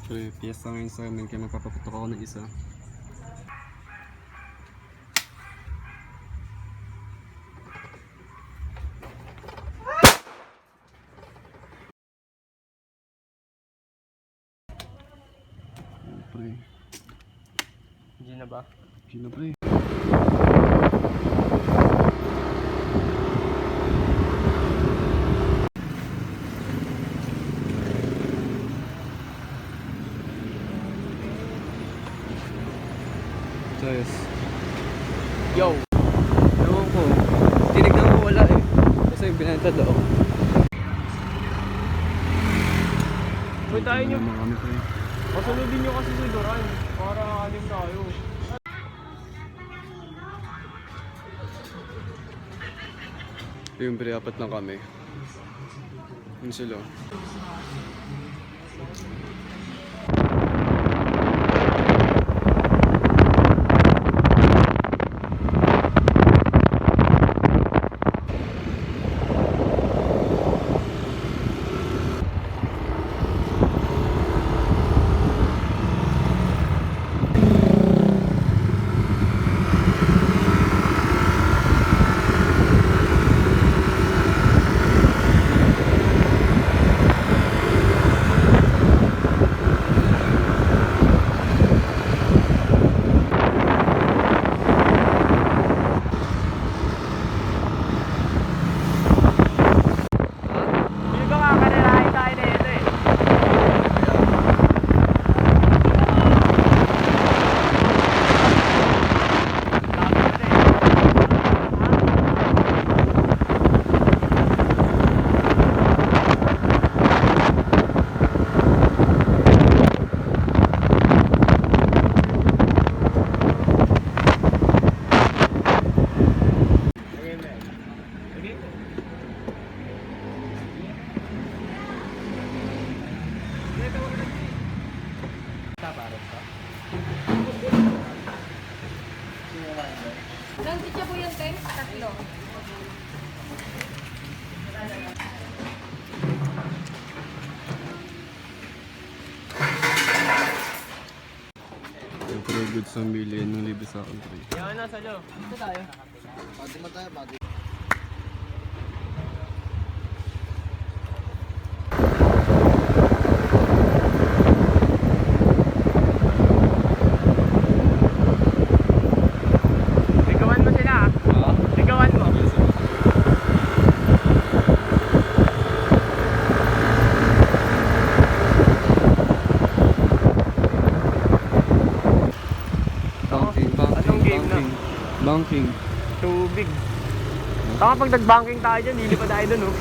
Pre, piyesta ngayon sa amin kaya magpapaputok ako ng isa. Pre, Hindi na ba? sino pre? Yes. Yo! Ewan ko. Tinignan ko wala eh. Kasi binenta daw. Uy, tayo nyo. Naman kami pre. Masunodin nyo kasi si Duran. Para alim tayo. Yung pre, apat lang kami. Yun sila. Hindi ko kakanirahin tayo na ito eh. Ilang pizza po yun, Teng? Tatlo. Yung pre, good sa million ng libre sa akin pre. Yan na, salo. Ito tayo. Ligawan mo sila ah. Ligawan mo. Banking, Anong game na? Banking. Tubig. Saka pag nag-banking tayo dyan, hindi pa tayo dun oh.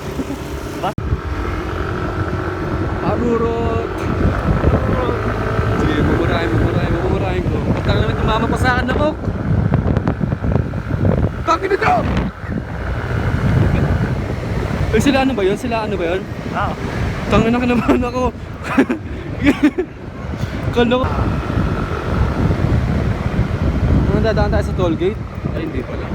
Arurot! Sige, mumurahin ko. Patang naman tumama pa sa akin na Coke! Kaki na daw! Eh, sila ano ba yun? Ah. Tangin na ka naman ako! Kala ko... Ano, dadaan tayo sa toll gate? Ay, hindi pala.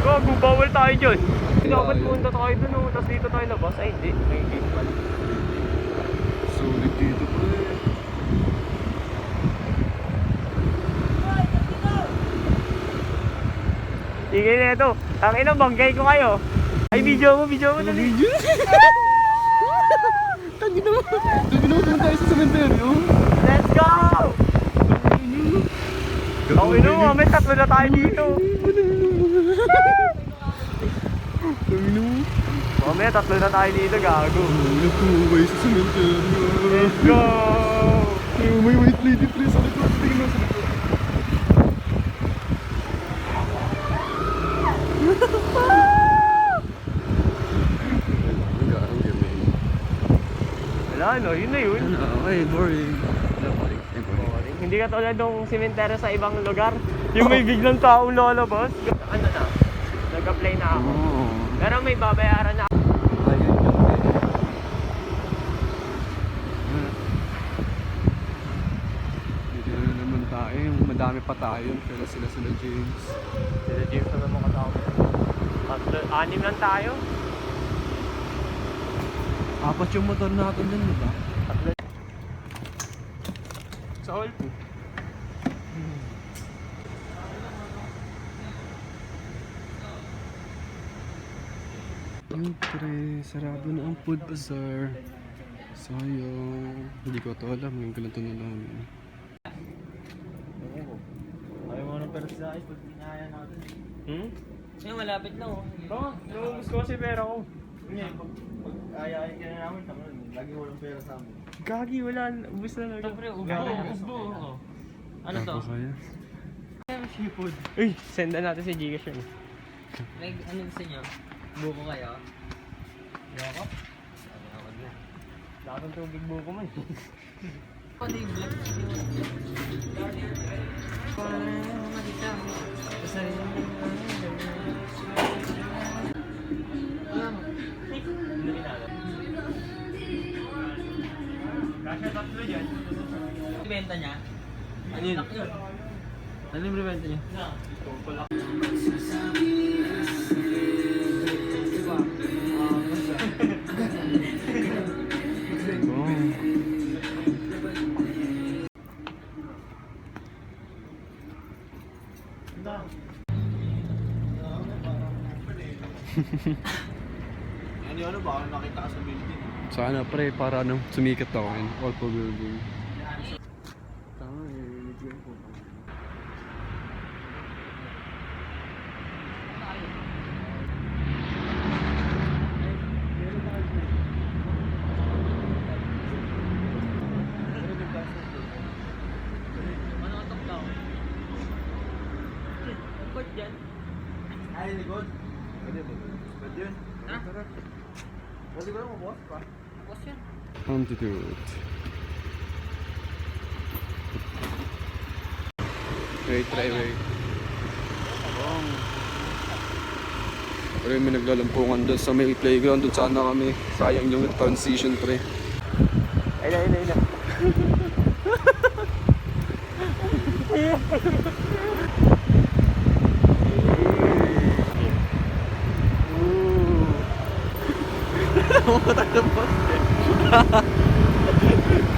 Gago, bawal tayo dyan. Dapat punta tayo dun oh, tapos dito tayo labas. Ay hindi, may gate pala. Sulit dito pre. Sige na ito. Ang ina, banggay ko kayo. Ay, video mo dali. Tangin na doon tayo sa sementeryo. Let's go! Ang ina mo, may tatlo na tayo dito. Tangin mo. Mamaya, tatlo na tayo dito, gago. Nagkuhubay sa sementeryo. Let's go! May white lady pre sa likod. Tingin mo sa likod. Wala no, yun na yun. Okay, boring. Boring. Hindi ka tulad ng simenteryo sa ibang lugar. Yung may biglang taong lalabas. Ano na? Nag-apply na ako. Oo. Pero may babayaran na ako. Ayun yung dito na naman tayo. Madami pa tayo. Pero sila James. Sila James na naman kasama. Tatlo, anim lang tayo. Apat yung motor natin dun, diba? Tatlo. Sa hall 2. Ay, pre, sarado na ang food bazaar. Sayang. Hindi ko ito alam, ngayon ko lang ito nalaman. Ayaw mo ng pera sa ayos pag pinaya natin. Hmm? Ngayon malapit na oh. Oo, naubos ko kasi pera ko. Ngayon, pag ayayin ka na namin, tama nun, lagi walang pera sa amin. Gagi, wala. Ubus na lang. Siyempre, Gagi. Ano to? Ako kaya? Seafood. Uy, sendan natin si Gcash yun. Like, ano gusto nyo? Buko kayo? Buko? Lahat ng tubig buko man. Ano yung black? Kasya tatlo dyan. Ibenta niya? Ano yun? Ano yung ibenta niya? Ano ba? Nakita ka sa building. Sana pre, para ano, sumikat ako in all po building. Tama eh, nag-game po. Ano ang top down? Ang court dyan? Ay, likod. Pwede ba? Pwede yun. Ha? Pwede ko lang mabukas pa. Bukas yan. Altitude. Wait, try, wait. Pero may naglalampungan doon sa may playground, doon sana kami. Sayang yung transition pre. Ayun.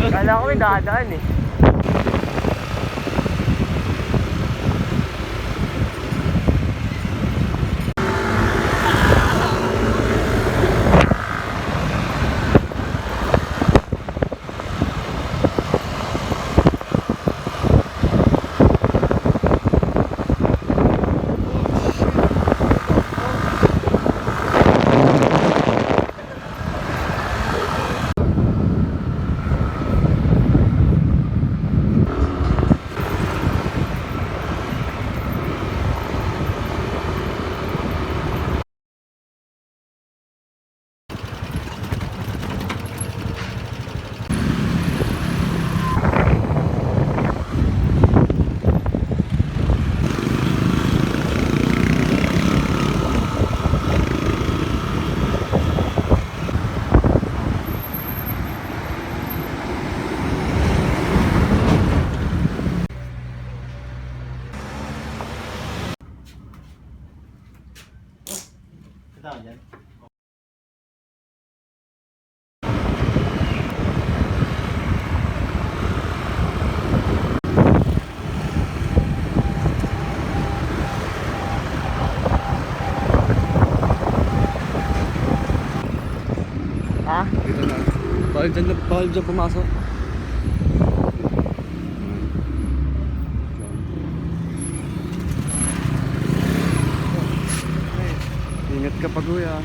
Kala ko may dadaan eh. Ito ako dyan. Ha? Dito na. Bawal dyan pumasok. Ingat ka pa kuya.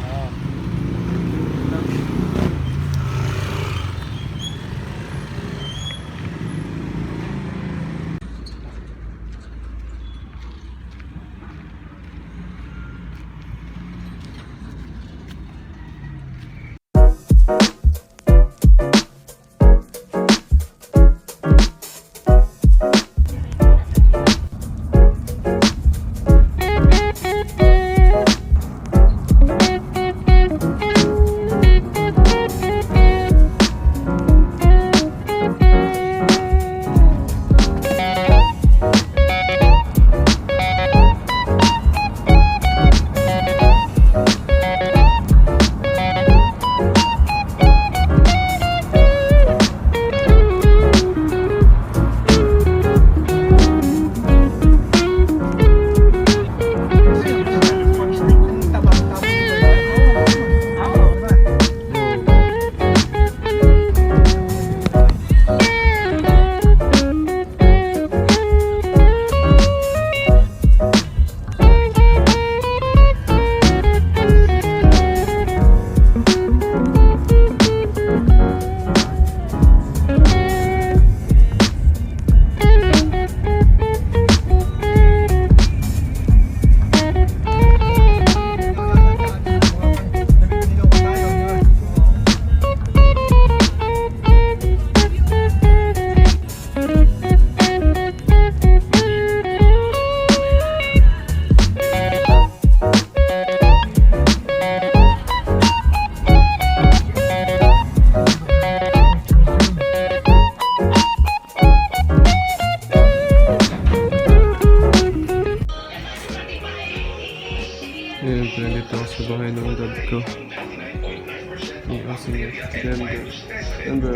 Ganda.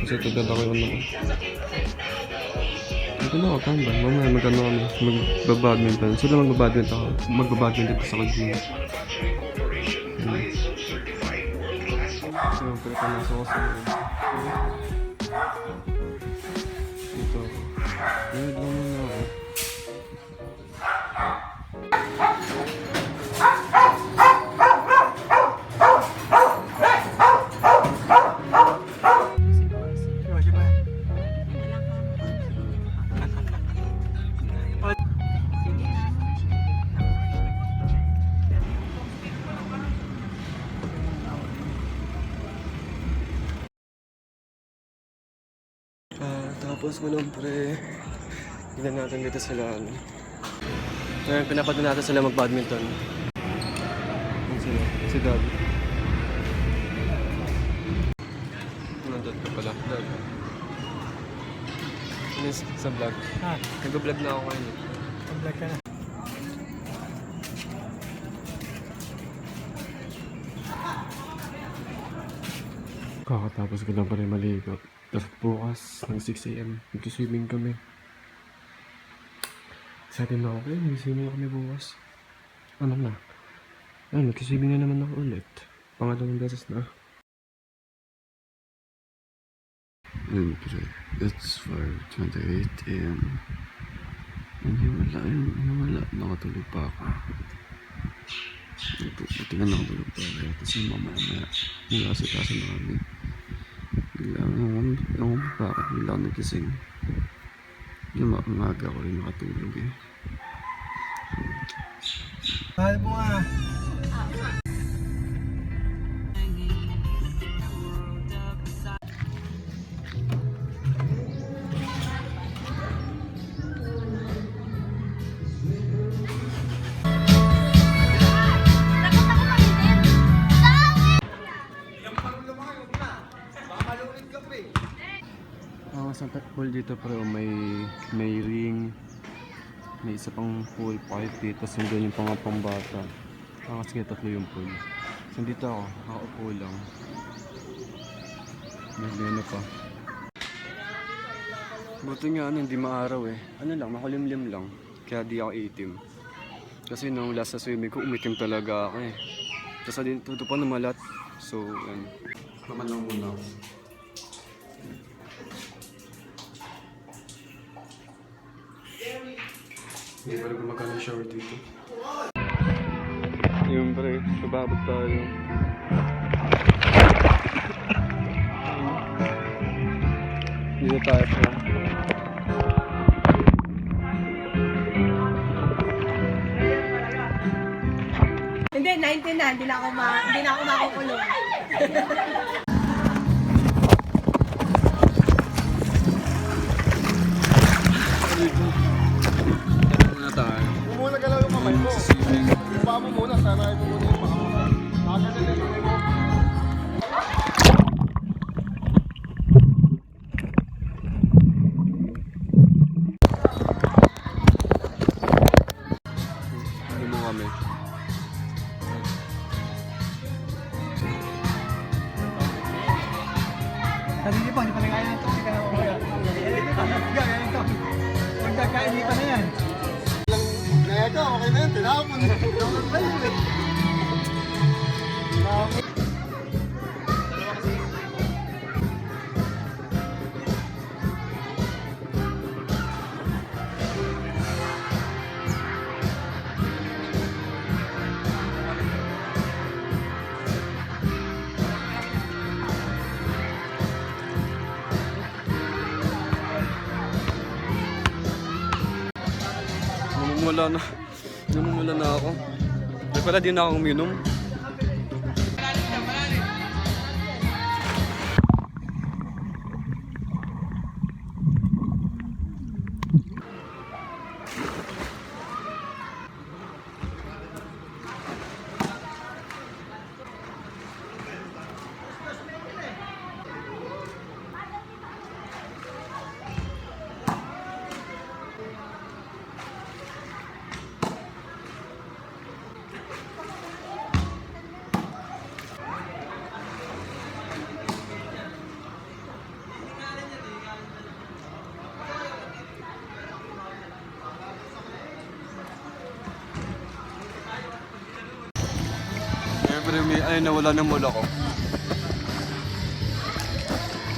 Kasi ito ganda ko yung ano. Ito na ako tambay. Mamaya magano kami. Magbabadminton. Sila magbabadminton ako. Magbabadminton pa sa kanya. So, pinapanasok ko sa loob. Dito ako. Nagad lang muna ako. Tapos mo lang pre. Tignan natin dito sila. Ngayon pinapadala natin sila mag-badminton. Yan sila. Si Dad. Nandun ka pala. Dad. Ano sa vlog? Ha? Nag-vlog na ako ngayon. Vlog ka na. Kakatapos ko lang pa rin maligo. Tapos bukas ng 6 AM, nag-swimming kami. Excited na ako kayo, nag-swimming kami bukas. Ano na? Ayun, nag-swimming na naman ako ulit. Pangalawang beses na. Ayun, pre. It's 5:28 AM. Wala. Nakatulog pa ako. Buti nga nakatulog pa ako. Kasi mamaya. Nag-asikaso na kami. Ewan ko bakit bigla ako nagising. Umaga ko rin nakatulog eh. Mahal mo nga. Sa pool dito pero may ring, may isa pang pool, 5 feet, tapos yung pang pambata. Kasi tatlo yung pool. So dito ako, nakaupo lang. May ano pa. Buti nga hindi maaraw eh. Ano lang, makulimlim lang. Kaya di ako itim. Kasi nung last sa swimming ko, umitim talaga ako eh. Tapos dito pa namalat. So, yan. Naman lang muna ako. Hindi pa rin gumagana yung shower dito. Yung pre, sababot tayo. Dito tayo pa. Hindi, 19 na. Hindi na ako makukulong. Muna galaw yung kamay mo. Yung paa mo muna, sana ay mo muna yung paa mo. Nakagaling yung kamay mo. Ano mo kami? Hindi pa nakain ito. Hindi ka na mamaya. Gagayin ito. Huwag kakain, hindi pa na yan. Kaya ka, okay na yan. Tinapon. Tinapon pa yun eh. Tinapon. Namumula na ako. Di pala di na akong uminom. nawala ng mula ko.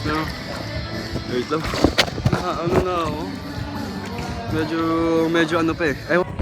So, wait lang. Ano na ako? Medyo ano pa eh. Ewan.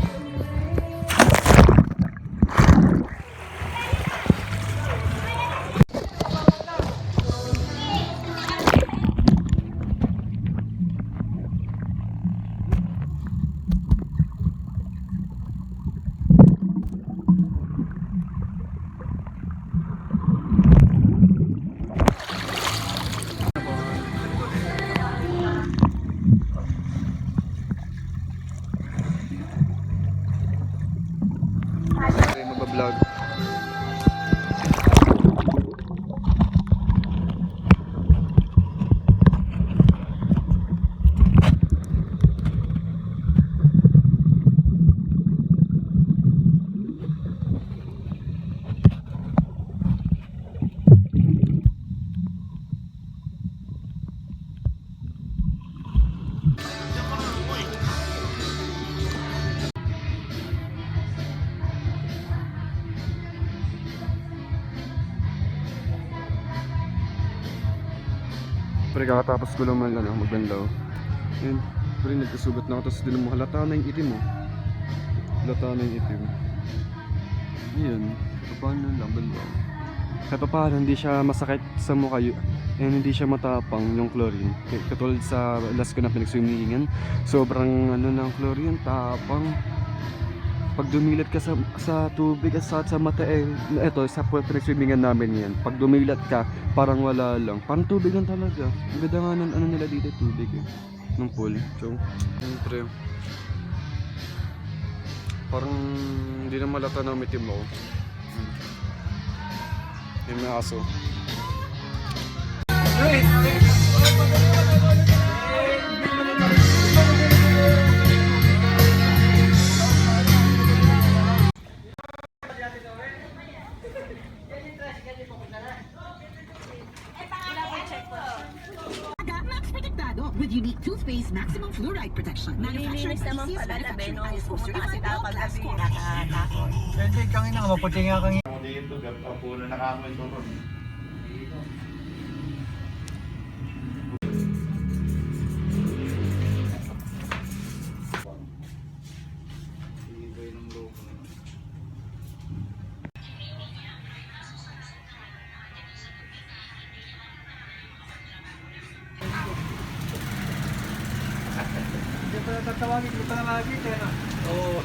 Okay, magbablog. Pre, kakatapos ko lang man lang magbanlaw. Yun, pre, nagkasugat na ako, tapos din mo halata na yung itim mo. Halata na yung itim. Yun, paano lang banlaw. Kahit paano, hindi siya masakit sa mukha and hindi siya matapang yung chlorine. Katulad sa last ko na pinagswimingan, sobrang ano ng chlorine, tapang. Pag dumilat ka sa tubig at sa mata eh, eto sa pinagswimingan namin yan, pag dumilat ka, parang wala lang, parang tubig lang talaga. Ang ganda nga ng ano nila dito, tubig eh, ng pool. So, siyempre, parang hindi na malata na umitim ako. Yung may aso. Max Protectado with unique toothpaste maximum fluoride protection. Nalilinis naman pala na Benon. Pumunta kasi tayo paggabi, nakatakot. Hindi, kangin na, maputi nga kangin. Dito, puno na kamo ito ron. Hindi pa natatawagin, hindi pa na lagi. Oo.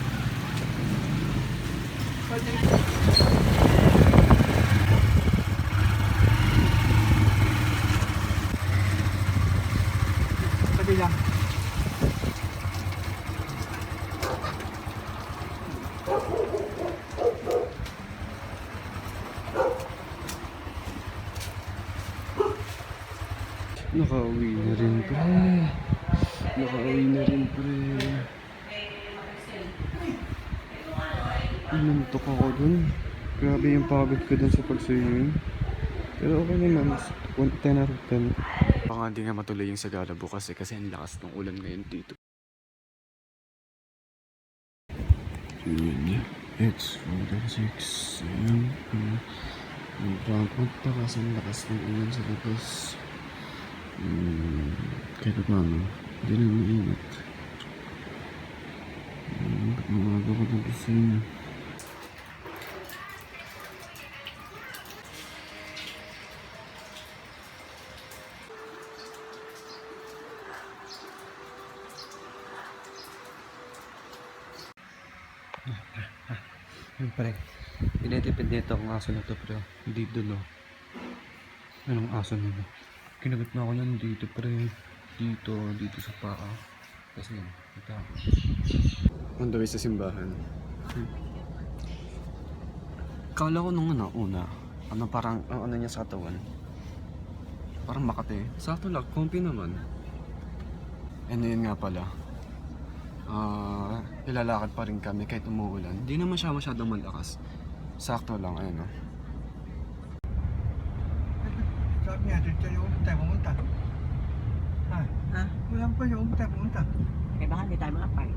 Sabi lang. Nakauwi na rin, pre. Nakauwi na rin, pre. Inantok ako dun. Grabe yung pagod ko dun sa pag-swimming. Pero okay naman. 10 out of 10. Baka hindi nga matuloy yung Sagara bukas eh, kasi ang lakas ng ulan ngayon dito. Yun. It's 4:06 a.m. Nagpapagta kasi ang lakas ng ulan sa labas. Kahit paano, hindi na mainit. Umaga ko na gising. Yun pre, tinitipid nito ang aso na to pre. Dito no. Anong aso nito? Kinagat na ako yan dito pre. Dito sa paa. Kasi yan, ito ako. On the way sa simbahan. Kala ko nung una, parang, ang ano niya sa katawan. Parang Makati. Sakto lang, comfy naman. And yun nga pala. Ilalakad pa rin kami kahit umuulan. Di naman siya masyadong malakas. Sakto lang, ayun o. Sabi niya, dito yung tayo pumunta. Ha? Wala pa yung tayo pumunta. Eh baka hindi tayo makapay.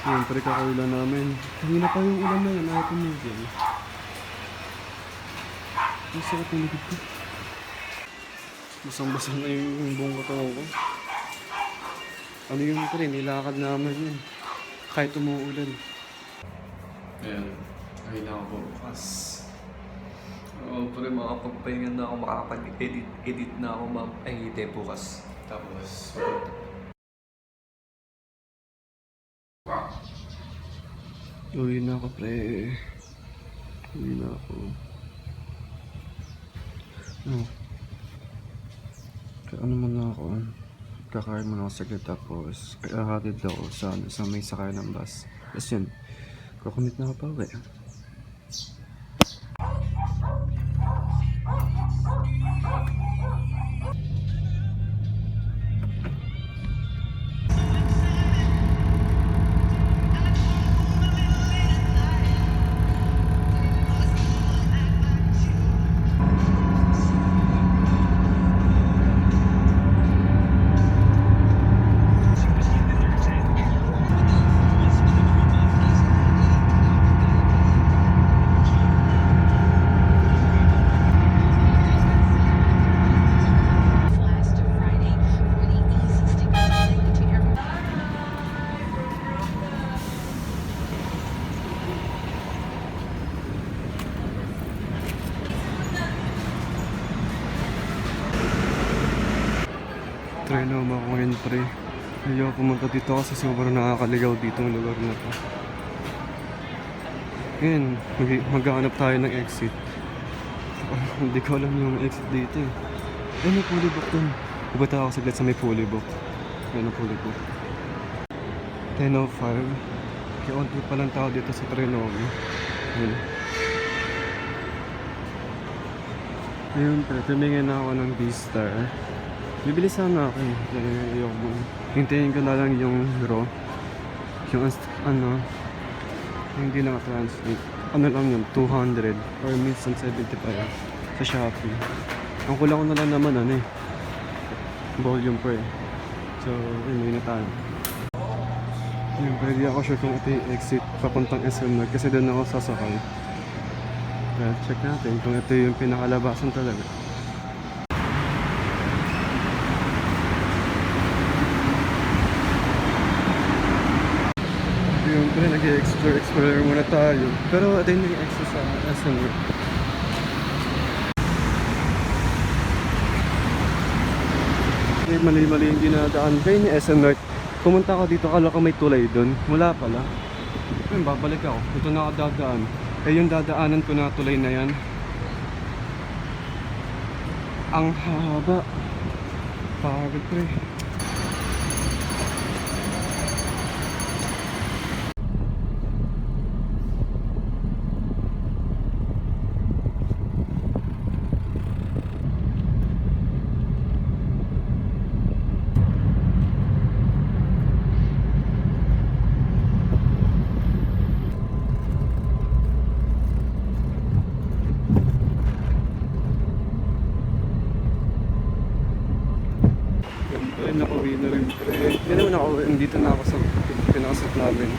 Yun, pre, kakaulan namin. Kanina pa yung ulan na yun, ayaw tumigil. Ang sakit ng likod ko. Basang-basa na yung buong katawan ko. Ano yung pre, nilakad naman yun. Kahit umuulan. Ayan, ay na ako bukas. Oo, pre, makapagpahinga na ako, makapag-edit na ako, ay bukas. Tapos, uwi na ako, pre. Uwi na ako. Kaya ano muna ako, kakain muna ako saglit tapos hatid ako sa may sakay ng bus. Tapos yun, kukumit na ako pa uwi. last Friday for the easy stick to every. Try na ako ngayon, pre. Ayaw pumunta dito kasi sobrang nakakaligaw dito ang lugar na to. Ngayon, maghahanap tayo ng exit. Hindi ko alam yung exit dito eh. Ay, may polybook dun. Bubata ako saglit sa may polybook. Ayun ang polybook. 10:05. Kaya onti pa lang tao dito sa Trinoma. Ayun. Ayun, pre. Tumingin na ako ng B-Star. Bibili sana ako eh. Ayoko. Hintayin ko na lang yung raw. Yung hindi naka-translate. Ano lang yun, 200 or minsan 75 sa Shopee. Ang kulang ko na lang naman volume per. So, yun na tayo. Yun, pwede ako sure kung ito yung exit papuntang SM North kasi doon ako sasakay. Kaya check natin kung ito yung pinakalabasan talaga. Yung pre, nag-explore muna tayo. Pero ito yung nag-exit sa SM North. Mali-mali yung dinadaan. Kaya ni SM North, pumunta ako dito, kala ko may tulay doon. Wala pala. Ayun, babalik ako. Ito na ako dadaan. Eh yung dadaanan ko na tulay na yan. Ang haba. Pagod pre. Nakauwi na rin. Hindi naman ako, dito na ako sa pinakasat namin.